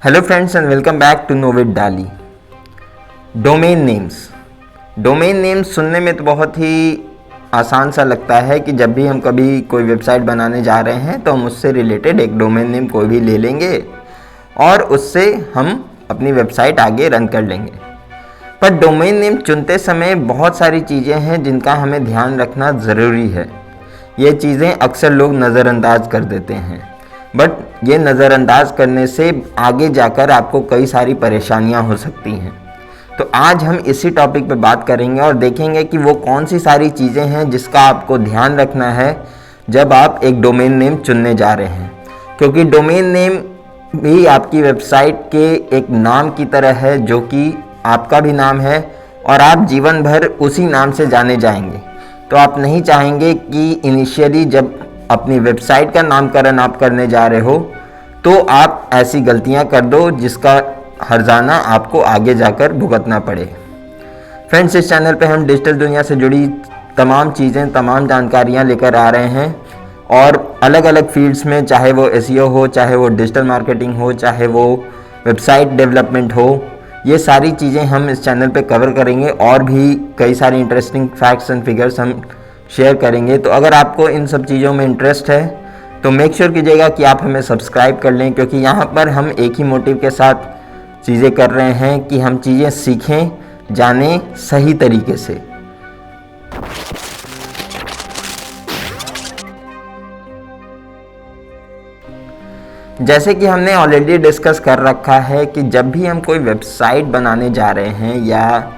Hello friends and welcome back to know with Dolly. Domain names सुनने में तो बहुत ही आसान सा लगता है कि जब भी हम कभी कोई वेबसाइट बनाने जा रहे हैं तो हम उससे रिलेटेड एक डोमेन नेम कोई भी ले लेंगे और उससे हम अपनी वेबसाइट आगे रन कर लेंगे। पर डोमेन नेम चुनते समय बहुत सारी चीज़ें हैं जिनका हमें ध्यान रखना ज़रूरी है। ये चीज़ें अक्सर लोग नज़रअंदाज कर देते हैं, बट ये नज़रअंदाज करने से आगे जाकर आपको कई सारी परेशानियां हो सकती हैं। तो आज हम इसी टॉपिक पे बात करेंगे और देखेंगे कि वो कौन सी सारी चीज़ें हैं जिसका आपको ध्यान रखना है जब आप एक डोमेन नेम चुनने जा रहे हैं, क्योंकि डोमेन नेम भी आपकी वेबसाइट के एक नाम की तरह है, जो कि आपका भी नाम है और आप जीवन भर उसी नाम से जाने जाएंगे। तो आप नहीं चाहेंगे कि इनिशियली जब अपनी वेबसाइट का नामकरण आप करने जा रहे हो तो आप ऐसी गलतियां कर दो जिसका हर्जाना आपको आगे जाकर भुगतना पड़े। फ्रेंड्स, इस चैनल पे हम डिजिटल दुनिया से जुड़ी तमाम चीज़ें, तमाम जानकारियां लेकर आ रहे हैं और अलग अलग फील्ड्स में, चाहे वो एसईओ हो, चाहे वो डिजिटल मार्केटिंग हो, चाहे वो वेबसाइट डेवलपमेंट हो, ये सारी चीज़ें हम इस चैनल पे कवर करेंगे और भी कई सारी इंटरेस्टिंग फैक्ट्स एंड फिगर्स हम शेयर करेंगे। तो अगर आपको इन सब चीज़ों में इंटरेस्ट है तो मेक श्योर कीजिएगा कि आप हमें सब्सक्राइब कर लें, क्योंकि यहाँ पर हम एक ही मोटिव के साथ चीज़ें कर रहे हैं कि हम चीज़ें सीखें, जानें सही तरीके से। जैसे कि हमने ऑलरेडी डिस्कस कर रखा है कि जब भी हम कोई वेबसाइट बनाने जा रहे हैं या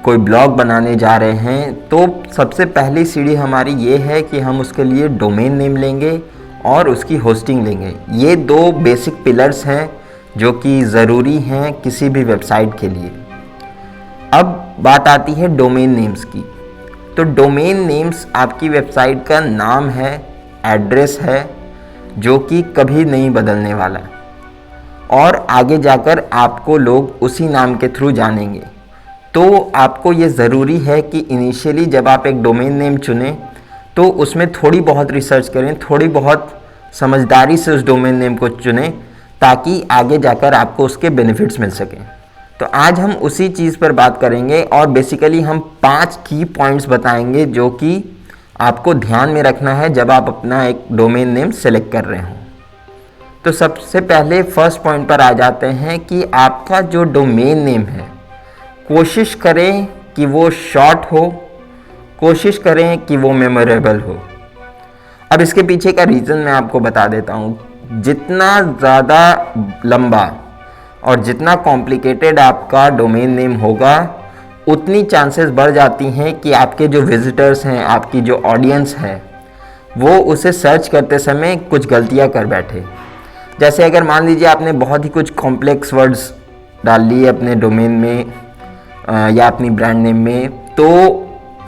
कोई ब्लॉग बनाने जा रहे हैं तो सबसे पहली सीढ़ी हमारी ये है कि हम उसके लिए डोमेन नेम लेंगे और उसकी होस्टिंग लेंगे। ये दो बेसिक पिलर्स हैं जो कि ज़रूरी हैं किसी भी वेबसाइट के लिए। अब बात आती है डोमेन नेम्स की। तो डोमेन नेम्स आपकी वेबसाइट का नाम है, एड्रेस है, जो कि कभी नहीं बदलने वाला और आगे जाकर आपको लोग उसी नाम के थ्रू जानेंगे। तो आपको ये ज़रूरी है कि इनिशियली जब आप एक डोमेन नेम चुनें तो उसमें थोड़ी बहुत रिसर्च करें, थोड़ी बहुत समझदारी से उस डोमेन नेम को चुनें ताकि आगे जाकर आपको उसके बेनिफिट्स मिल सकें। तो आज हम उसी चीज़ पर बात करेंगे और बेसिकली हम 5 की पॉइंट्स बताएंगे जो कि आपको ध्यान में रखना है जब आप अपना एक डोमेन नेम सेलेक्ट कर रहे हो। तो सबसे पहले फर्स्ट पॉइंट पर आ जाते हैं कि आपका जो डोमेन नेम है, कोशिश करें कि वो शॉर्ट हो, कोशिश करें कि वो मेमोरेबल हो। अब इसके पीछे का रीज़न मैं आपको बता देता हूँ। जितना ज़्यादा लंबा और जितना कॉम्प्लिकेटेड आपका डोमेन नेम होगा, उतनी चांसेस बढ़ जाती हैं कि आपके जो विजिटर्स हैं, आपकी जो ऑडियंस है, वो उसे सर्च करते समय कुछ गलतियाँ कर बैठे। जैसे अगर मान लीजिए आपने बहुत ही कुछ कॉम्प्लेक्स वर्ड्स डाल लिए अपने डोमेन में या अपनी ब्रांड नेम में, तो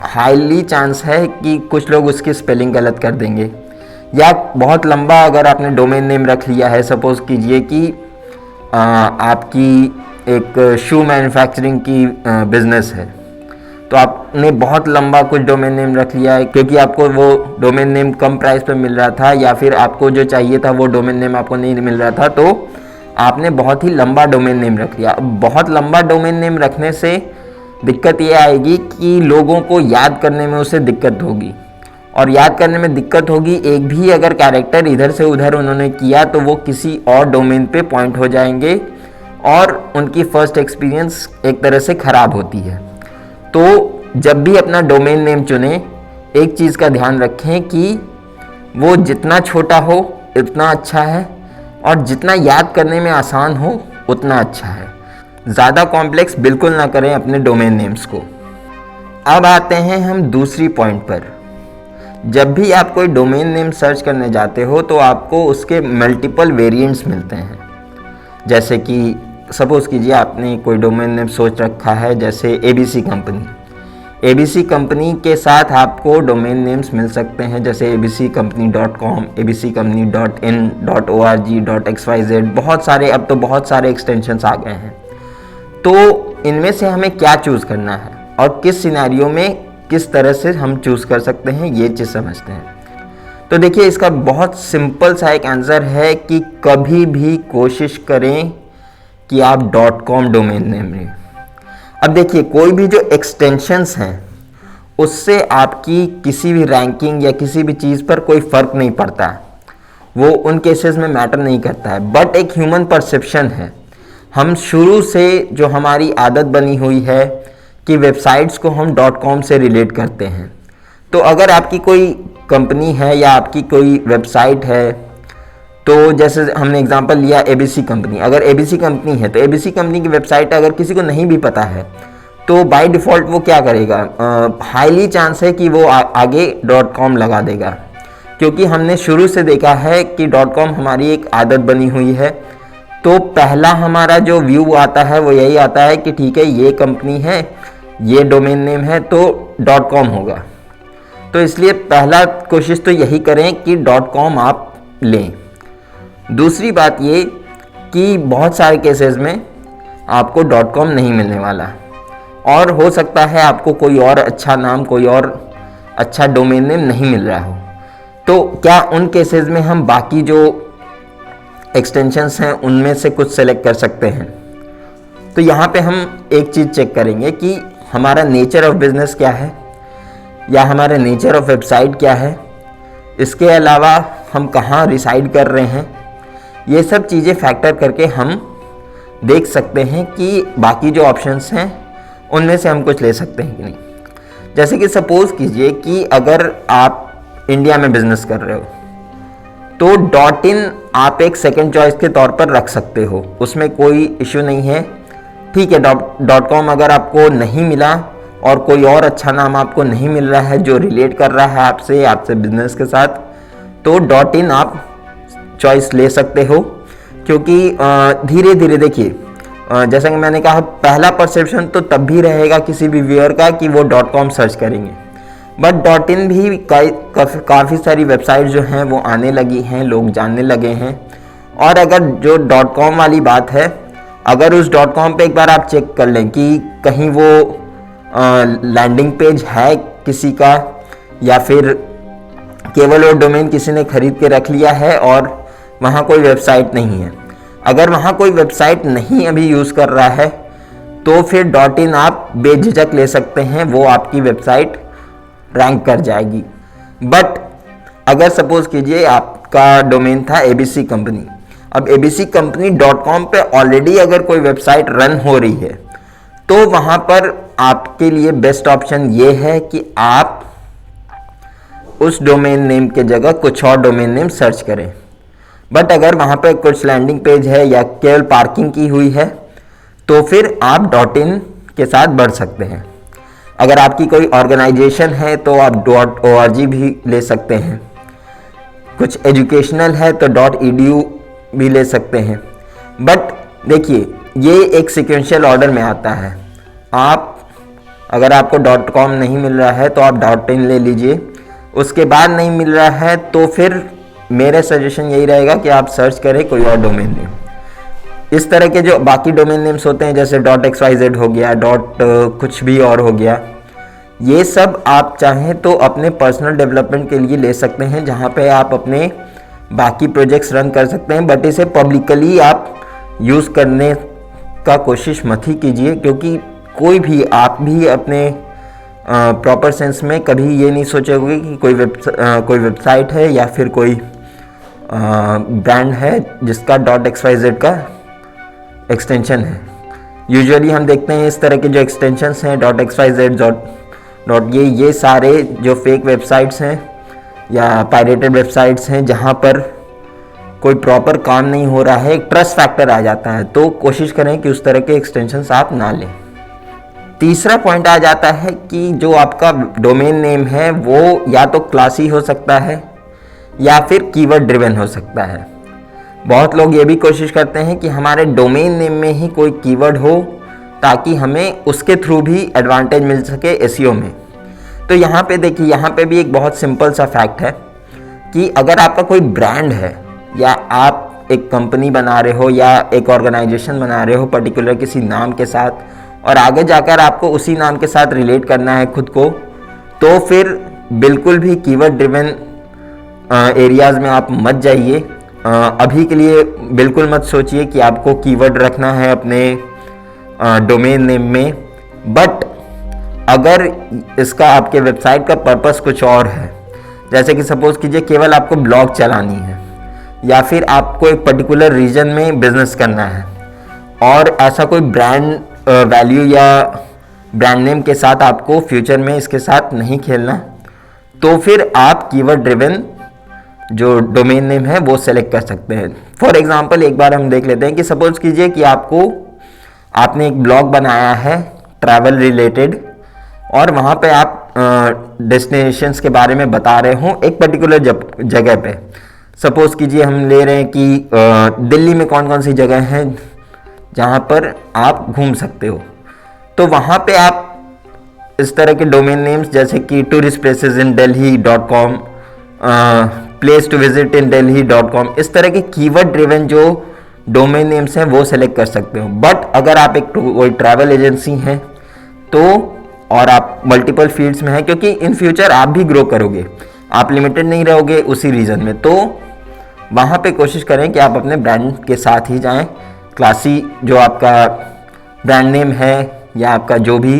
हाईली चांस है कि कुछ लोग उसकी स्पेलिंग गलत कर देंगे। या बहुत लंबा अगर आपने डोमेन नेम रख लिया है, सपोज़ कीजिए कि आपकी एक शू मैन्युफैक्चरिंग की बिज़नेस है, तो आपने बहुत लंबा कुछ डोमेन नेम रख लिया है क्योंकि आपको वो डोमेन नेम कम प्राइस पे मिल रहा था या फिर आपको जो चाहिए था वो डोमेन नेम आपको नहीं मिल रहा था, तो आपने बहुत ही लंबा डोमेन नेम रख लिया। अब बहुत लंबा डोमेन नेम रखने से दिक्कत ये आएगी कि लोगों को याद करने में उसे दिक्कत होगी, और याद करने में दिक्कत होगी। एक भी अगर कैरेक्टर इधर से उधर उन्होंने किया तो वो किसी और डोमेन पे पॉइंट हो जाएंगे और उनकी फर्स्ट एक्सपीरियंस एक तरह से ख़राब होती है। तो जब भी अपना डोमेन नेम चुने, एक चीज़ का ध्यान रखें कि वो जितना छोटा हो उतना अच्छा है और जितना याद करने में आसान हो उतना अच्छा है। ज़्यादा कॉम्प्लेक्स बिल्कुल ना करें अपने डोमेन नेम्स को। अब आते हैं हम दूसरी पॉइंट पर। जब भी आप कोई डोमेन नेम सर्च करने जाते हो तो आपको उसके मल्टीपल वेरिएंट्स मिलते हैं। जैसे कि सपोज़ कीजिए आपने कोई डोमेन नेम सोच रखा है, जैसे ABC कंपनी। ABC कंपनी के साथ आपको डोमेन नेम्स मिल सकते हैं जैसे abccompany.com, abccompany.in, .org, .xyz, बहुत सारे, अब तो बहुत सारे एक्सटेंशंस आ गए हैं। तो इनमें से हमें क्या चूज़ करना है और किस सिनेरियो में किस तरह से हम चूज़ कर सकते हैं, ये चीज़ समझते हैं। तो देखिए इसका बहुत सिंपल सा एक आंसर है कि कभी भी कोशिश करें कि आप .com डोमेन नेम लें। अब देखिए कोई भी जो एक्सटेंशंस हैं उससे आपकी किसी भी रैंकिंग या किसी भी चीज़ पर कोई फ़र्क नहीं पड़ता है, वो उन केसेस में मैटर नहीं करता है। बट एक ह्यूमन परसेप्शन है, हम शुरू से जो हमारी आदत बनी हुई है कि वेबसाइट्स को हम .com से रिलेट करते हैं। तो अगर आपकी कोई कंपनी है या आपकी कोई वेबसाइट है, तो जैसे हमने एग्जांपल लिया ABC कंपनी, अगर ABC कंपनी है तो ABC कंपनी की वेबसाइट अगर किसी को नहीं भी पता है तो बाय डिफ़ॉल्ट वो क्या करेगा, हाईली चांस है कि वो आगे .com लगा देगा, क्योंकि हमने शुरू से देखा है कि .com हमारी एक आदत बनी हुई है। तो पहला हमारा जो व्यू आता है वो यही आता है कि ठीक है ये कंपनी है, ये डोमेन नेम है तो .com होगा। तो इसलिए पहला कोशिश तो यही करें कि .com आप लें। दूसरी बात ये कि बहुत सारे केसेस में आपको .com नहीं मिलने वाला, और हो सकता है आपको कोई और अच्छा नाम, कोई और अच्छा डोमेन नेम नहीं मिल रहा हो। तो क्या उन केसेस में हम बाकी जो एक्सटेंशंस हैं उनमें से कुछ सेलेक्ट कर सकते हैं? तो यहाँ पे हम एक चीज़ चेक करेंगे कि हमारा नेचर ऑफ बिजनेस क्या है या हमारा नेचर ऑफ वेबसाइट क्या है, इसके अलावा हम कहाँ रिसाइड कर रहे हैं। ये सब चीज़ें फैक्टर करके हम देख सकते हैं कि बाकी जो ऑप्शंस हैं उनमें से हम कुछ ले सकते हैं कि नहीं। जैसे कि सपोज़ कीजिए कि अगर आप इंडिया में बिजनेस कर रहे हो तो .in आप एक सेकंड चॉइस के तौर पर रख सकते हो, उसमें कोई इश्यू नहीं है। ठीक है, .com अगर आपको नहीं मिला और कोई और अच्छा नाम आपको नहीं मिल रहा है जो रिलेट कर रहा है आपसे बिजनेस के साथ, तो .in आप चॉइस ले सकते हो। क्योंकि धीरे धीरे देखिए, जैसा कि मैंने कहा, पहला परसेप्शन तो तब भी रहेगा किसी भी व्यूअर का कि वो .com सर्च करेंगे, बट .in भी काफ़ी सारी वेबसाइट जो हैं वो आने लगी हैं, लोग जानने लगे हैं। और अगर जो .com वाली बात है, अगर उस .com पे एक बार आप चेक कर लें कि कहीं वो लैंडिंग पेज है किसी का, या फिर केवल वो डोमेन किसी ने खरीद के रख लिया है और वहाँ कोई वेबसाइट नहीं है। अगर वहाँ कोई वेबसाइट नहीं अभी यूज़ कर रहा है तो फिर .in आप बेझिझक ले सकते हैं, वो आपकी वेबसाइट रैंक कर जाएगी। बट अगर सपोज कीजिए आपका डोमेन था ABC कंपनी, अब ABC कंपनी .com पे ऑलरेडी अगर कोई वेबसाइट रन हो रही है तो वहाँ पर आपके लिए बेस्ट ऑप्शन ये है कि आप उस डोमेन नेम के जगह कुछ और डोमेन नेम सर्च करें। बट अगर वहाँ पर कुछ लैंडिंग पेज है या केवल पार्किंग की हुई है तो फिर आप .in के साथ बढ़ सकते हैं। अगर आपकी कोई ऑर्गेनाइजेशन है तो आप .org भी ले सकते हैं, कुछ एजुकेशनल है तो .edu भी ले सकते हैं। बट देखिए ये एक सीक्वेंशियल ऑर्डर में आता है। अगर आपको .com नहीं मिल रहा है तो आप .in ले लीजिए, उसके बाद नहीं मिल रहा है तो फिर मेरा सजेशन यही रहेगा कि आप सर्च करें कोई और डोमेन नेम। इस तरह के जो बाकी डोमेन नेम्स होते हैं जैसे .xyz हो गया, कुछ भी और हो गया, ये सब आप चाहें तो अपने पर्सनल डेवलपमेंट के लिए ले सकते हैं, जहाँ पे आप अपने बाकी प्रोजेक्ट्स रन कर सकते हैं। बट इसे पब्लिकली आप यूज़ करने का कोशिश मत ही कीजिए, क्योंकि आप भी अपने प्रॉपर सेंस में कभी ये नहीं सोचोगे कि कोई वेबसाइट है या फिर कोई ब्रांड है जिसका .xyz का एक्सटेंशन है। यूजुअली हम देखते हैं इस तरह के जो एक्सटेंशंस हैं .xyz ये सारे जो फेक वेबसाइट्स हैं या पायरेटेड वेबसाइट्स हैं जहाँ पर कोई प्रॉपर काम नहीं हो रहा है, एक ट्रस्ट फैक्टर आ जाता है। तो कोशिश करें कि उस तरह के एक्सटेंशंस आप ना लें। तीसरा पॉइंट आ जाता है कि जो आपका डोमेन नेम है वो या तो क्लासी हो सकता है या फिर कीवर्ड ड्रिवन हो सकता है। बहुत लोग ये भी कोशिश करते हैं कि हमारे डोमेन नेम में ही कोई कीवर्ड हो ताकि हमें उसके थ्रू भी एडवांटेज मिल सके एसईओ में। तो यहाँ पे देखिए, यहाँ पे भी एक बहुत सिंपल सा फैक्ट है कि अगर आपका कोई ब्रांड है या आप एक कंपनी बना रहे हो या एक ऑर्गेनाइजेशन बना रहे हो पर्टिकुलर किसी नाम के साथ, और आगे जाकर आपको उसी नाम के साथ रिलेट करना है खुद को, तो फिर बिल्कुल भी कीवर्ड ड्रिवन एरियाज़ में आप मत जाइए। अभी के लिए बिल्कुल मत सोचिए कि आपको कीवर्ड रखना है अपने डोमेन नेम में। बट अगर इसका आपके वेबसाइट का पर्पस कुछ और है, जैसे कि सपोज कीजिए केवल आपको ब्लॉग चलानी है या फिर आपको एक पर्टिकुलर रीजन में बिजनेस करना है और ऐसा कोई ब्रांड वैल्यू या ब्रांड नेम के साथ आपको फ्यूचर में इसके साथ नहीं खेलना, तो फिर आप कीवर्ड ड्रिवन जो डोमेन नेम है वो सेलेक्ट कर सकते हैं। फॉर एग्जांपल एक बार हम देख लेते हैं कि सपोज कीजिए कि आपने एक ब्लॉग बनाया है ट्रैवल रिलेटेड और वहाँ पे आप डेस्टिनेशंस के बारे में बता रहे हो एक पर्टिकुलर जगह पे। सपोज कीजिए हम ले रहे हैं कि दिल्ली में कौन कौन सी जगह हैं जहाँ पर आप घूम सकते हो, तो वहाँ पे आप इस तरह के डोमेन नेम्स जैसे कि tourist places in delhi.com, place to visit in delhi.com, इस तरह के कीवर्ड ड्रिवन जो डोमेन नेम्स हैं वो सेलेक्ट कर सकते हो। बट अगर आप एक कोई ट्रैवल एजेंसी हैं तो और आप मल्टीपल फील्ड्स में हैं, क्योंकि इन फ्यूचर आप भी ग्रो करोगे, आप लिमिटेड नहीं रहोगे उसी रीजन में, तो वहाँ पे कोशिश करें कि आप अपने ब्रांड के साथ ही जाएं। क्लासी जो आपका ब्रांड नेम है या आपका जो भी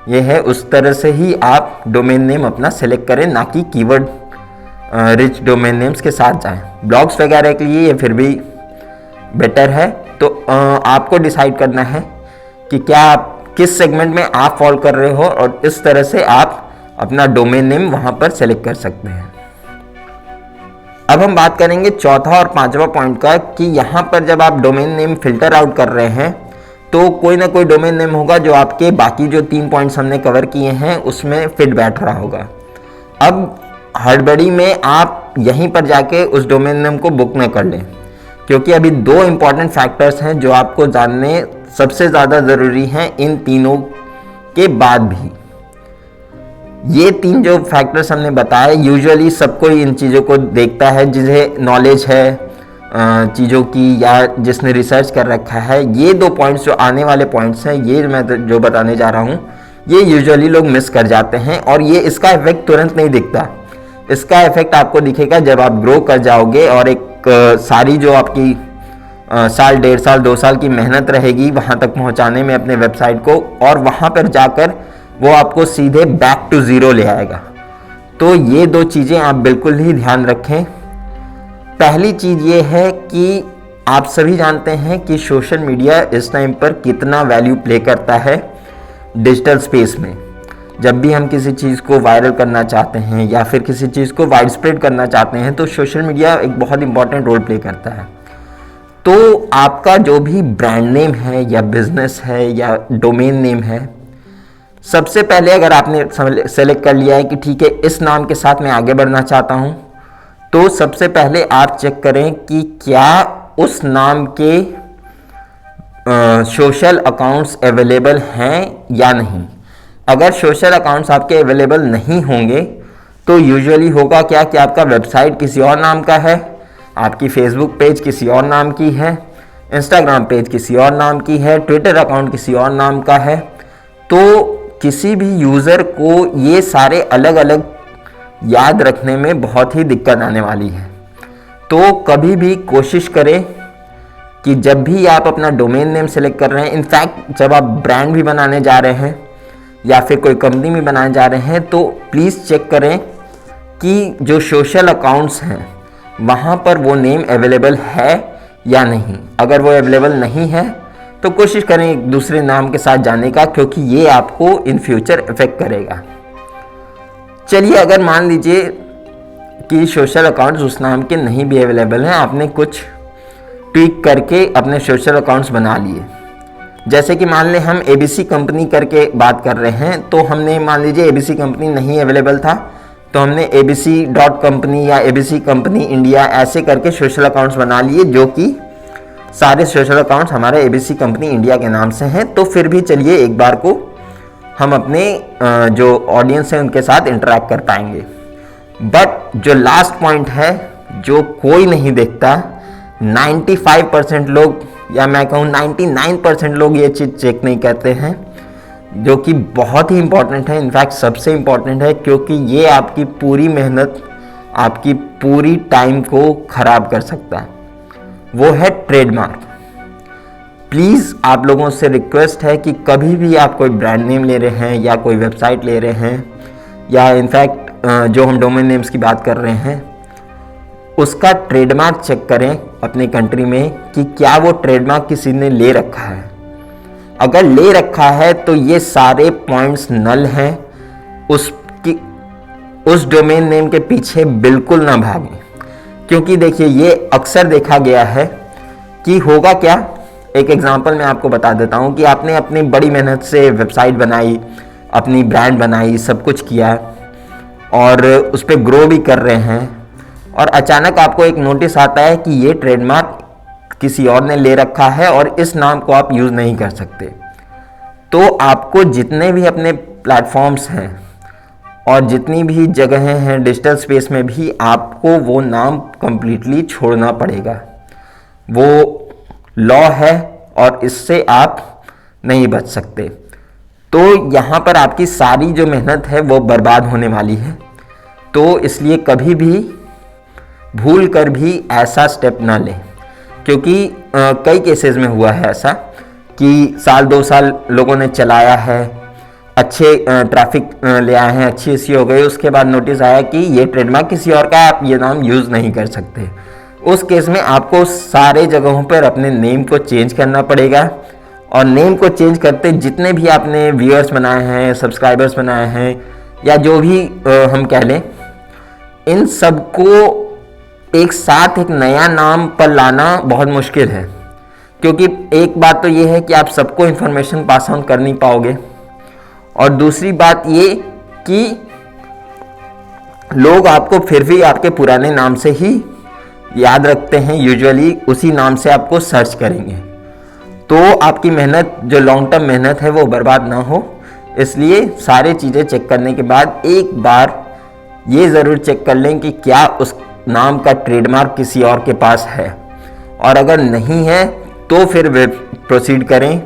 ये है उस तरह से ही आप डोमेन नेम अपना सेलेक्ट करें, ना कि कीवर्ड रिच डोमेन नेम्स के साथ जाएं। ब्लॉग्स वगैरह के लिए ये फिर भी बेटर है। तो आपको डिसाइड करना है कि क्या आप किस सेगमेंट में आप फॉलो कर रहे हो और इस तरह से आप अपना डोमेन नेम वहां पर सेलेक्ट कर सकते हैं। अब हम बात करेंगे चौथा और पांचवा पॉइंट का कि यहाँ पर जब आप डोमेन नेम फिल्टर आउट कर रहे हैं तो कोई ना कोई डोमेन नेम होगा जो आपके बाकी जो 3 पॉइंट्स हमने कवर किए हैं उसमें फिट बैठ रहा होगा। अब हड़बड़ी में आप यहीं पर जाके उस डोमेन नेम को बुक न कर लें, क्योंकि अभी 2 इंपॉर्टेंट फैक्टर्स हैं जो आपको जानने सबसे ज़्यादा ज़रूरी हैं इन तीनों के बाद भी। ये 3 जो फैक्टर्स हमने बताए, यूजुअली सब कोई इन चीज़ों को देखता है जिन्हें नॉलेज है चीज़ों की या जिसने रिसर्च कर रखा है। ये 2 पॉइंट्स जो आने वाले पॉइंट्स हैं, ये मैं जो बताने जा रहा हूँ, ये यूजुअली लोग मिस कर जाते हैं और ये इसका इफेक्ट तुरंत नहीं दिखता। इसका इफेक्ट आपको दिखेगा जब आप ग्रो कर जाओगे और एक सारी जो आपकी साल 1.5 साल 2 साल की मेहनत रहेगी वहाँ तक पहुँचाने में अपने वेबसाइट को, और वहाँ पर जाकर वो आपको सीधे बैक टू ज़ीरो ले आएगा। तो ये 2 चीज़ें आप बिल्कुल ही ध्यान रखें। पहली चीज़ ये है कि आप सभी जानते हैं कि सोशल मीडिया इस टाइम पर कितना वैल्यू प्ले करता है डिजिटल स्पेस में। जब भी हम किसी चीज़ को वायरल करना चाहते हैं या फिर किसी चीज़ को वाइड स्प्रेड करना चाहते हैं तो सोशल मीडिया एक बहुत इंपॉर्टेंट रोल प्ले करता है। तो आपका जो भी ब्रांड नेम है या बिजनेस है या डोमेन नेम है, सबसे पहले अगर आपने सेलेक्ट कर लिया है कि ठीक है इस नाम के साथ मैं आगे बढ़ना चाहता हूँ, तो सबसे पहले आप चेक करें कि क्या उस नाम के सोशल अकाउंट्स अवेलेबल हैं या नहीं। अगर सोशल अकाउंट्स आपके अवेलेबल नहीं होंगे तो यूजुअली होगा क्या कि आपका वेबसाइट किसी और नाम का है, आपकी फेसबुक पेज किसी और नाम की है, इंस्टाग्राम पेज किसी और नाम की है, ट्विटर अकाउंट किसी और नाम का है। तो किसी भी यूज़र को ये सारे अलग अलग याद रखने में बहुत ही दिक्कत आने वाली है। तो कभी भी कोशिश करें कि जब भी आप अपना डोमेन नेम सेलेक्ट कर रहे हैं, इनफैक्ट जब आप ब्रांड भी बनाने जा रहे हैं या फिर कोई कंपनी भी बनाने जा रहे हैं, तो प्लीज़ चेक करें कि जो सोशल अकाउंट्स हैं वहाँ पर वो नेम अवेलेबल है या नहीं। अगर वो अवेलेबल नहीं है तो कोशिश करें एक दूसरे नाम के साथ जाने का, क्योंकि ये आपको इन फ्यूचर इफेक्ट करेगा। चलिए अगर मान लीजिए कि सोशल अकाउंट्स उस नाम के नहीं भी अवेलेबल हैं, आपने कुछ ट्वीक करके अपने सोशल अकाउंट्स बना लिए, जैसे कि मान लें हम ABC कंपनी करके बात कर रहे हैं, तो हमने मान लीजिए ABC कंपनी नहीं अवेलेबल था तो हमने abc.company या ABC कंपनी इंडिया ऐसे करके सोशल अकाउंट्स बना लिए, जो कि सारे सोशल अकाउंट्स हमारे ABC कंपनी इंडिया के नाम से हैं। तो फिर भी चलिए एक बार को हम अपने जो ऑडियंस है उनके साथ इंटरेक्ट कर पाएंगे। बट जो लास्ट पॉइंट है जो कोई नहीं देखता, 95% लोग या मैं कहूँ 99% लोग ये चीज़ चेक नहीं करते हैं, जो कि बहुत ही इंपॉर्टेंट है, इनफैक्ट सबसे इम्पॉर्टेंट है, क्योंकि ये आपकी पूरी मेहनत, आपकी पूरी टाइम को खराब कर सकता है, वो है ट्रेडमार्क। प्लीज़ आप लोगों से रिक्वेस्ट है कि कभी भी आप कोई ब्रांड नेम ले रहे हैं या कोई वेबसाइट ले रहे हैं या इनफैक्ट जो हम डोमेन नेम्स की बात कर रहे हैं, उसका ट्रेडमार्क चेक करें अपने कंट्री में कि क्या वो ट्रेडमार्क किसी ने ले रखा है। अगर ले रखा है तो ये सारे पॉइंट्स नल हैं, उस डोमेन नेम के पीछे बिल्कुल ना भागें। क्योंकि देखिए ये अक्सर देखा गया है कि होगा क्या। एक एग्जांपल मैं आपको बता देता हूँ कि आपने अपनी बड़ी मेहनत से वेबसाइट बनाई, अपनी ब्रांड बनाई, सब कुछ किया और उस पर ग्रो भी कर रहे हैं, और अचानक आपको एक नोटिस आता है कि ये ट्रेडमार्क किसी और ने ले रखा है और इस नाम को आप यूज़ नहीं कर सकते। तो आपको जितने भी अपने प्लेटफॉर्म्स हैं और जितनी भी जगहें हैं डिजिटल स्पेस में भी, आपको वो नाम कंप्लीटली छोड़ना पड़ेगा। वो लॉ है और इससे आप नहीं बच सकते। तो यहाँ पर आपकी सारी जो मेहनत है वो बर्बाद होने वाली है। तो इसलिए कभी भी भूल कर भी ऐसा स्टेप ना लें, क्योंकि कई केसेस में हुआ है ऐसा कि साल 2 साल लोगों ने चलाया है, अच्छे ट्रैफिक ले आए हैं, अच्छी एसईओ हो गई, उसके बाद नोटिस आया कि ये ट्रेडमार्क किसी और का है, आप ये नाम यूज़ नहीं कर सकते। उस केस में आपको सारे जगहों पर अपने नेम को चेंज करना पड़ेगा, और नेम को चेंज करते जितने भी आपने व्यूअर्स बनाए हैं, सब्सक्राइबर्स बनाए हैं, या जो भी हम कह लें, इन सबको एक साथ एक नया नाम पर लाना बहुत मुश्किल है। क्योंकि एक बात तो ये है कि आप सबको इन्फॉर्मेशन पास ऑन कर नहीं पाओगे, और दूसरी बात ये कि लोग आपको फिर भी आपके पुराने नाम से ही याद रखते हैं, यूजुअली उसी नाम से आपको सर्च करेंगे। तो आपकी मेहनत, जो लॉन्ग टर्म मेहनत है, वो बर्बाद ना हो, इसलिए सारी चीज़ें चेक करने के बाद एक बार ये ज़रूर चेक कर लें कि क्या उस नाम का ट्रेडमार्क किसी और के पास है, और अगर नहीं है तो फिर वे प्रोसीड करें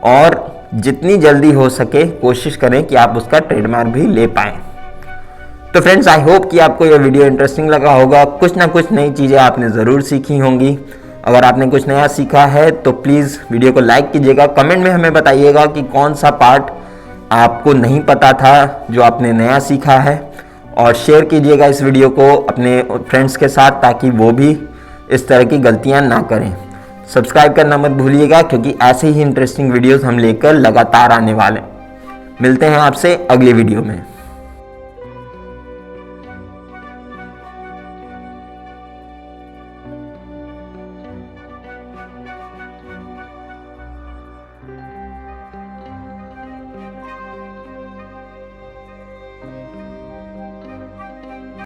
और जितनी जल्दी हो सके कोशिश करें कि आप उसका ट्रेडमार्क भी ले पाएँ। तो फ्रेंड्स, आई होप कि आपको यह वीडियो इंटरेस्टिंग लगा होगा, कुछ ना कुछ नई चीज़ें आपने ज़रूर सीखी होंगी। अगर आपने कुछ नया सीखा है तो प्लीज़ वीडियो को लाइक कीजिएगा, कमेंट में हमें बताइएगा कि कौन सा पार्ट आपको नहीं पता था जो आपने नया सीखा है, और शेयर कीजिएगा इस वीडियो को अपने फ्रेंड्स के साथ ताकि वो भी इस तरह की गलतियां ना करें। सब्सक्राइब करना मत भूलिएगा, क्योंकि ऐसे ही इंटरेस्टिंग वीडियोस हम लेकर लगातार आने वाले हैं। मिलते हैं आपसे अगली वीडियो में।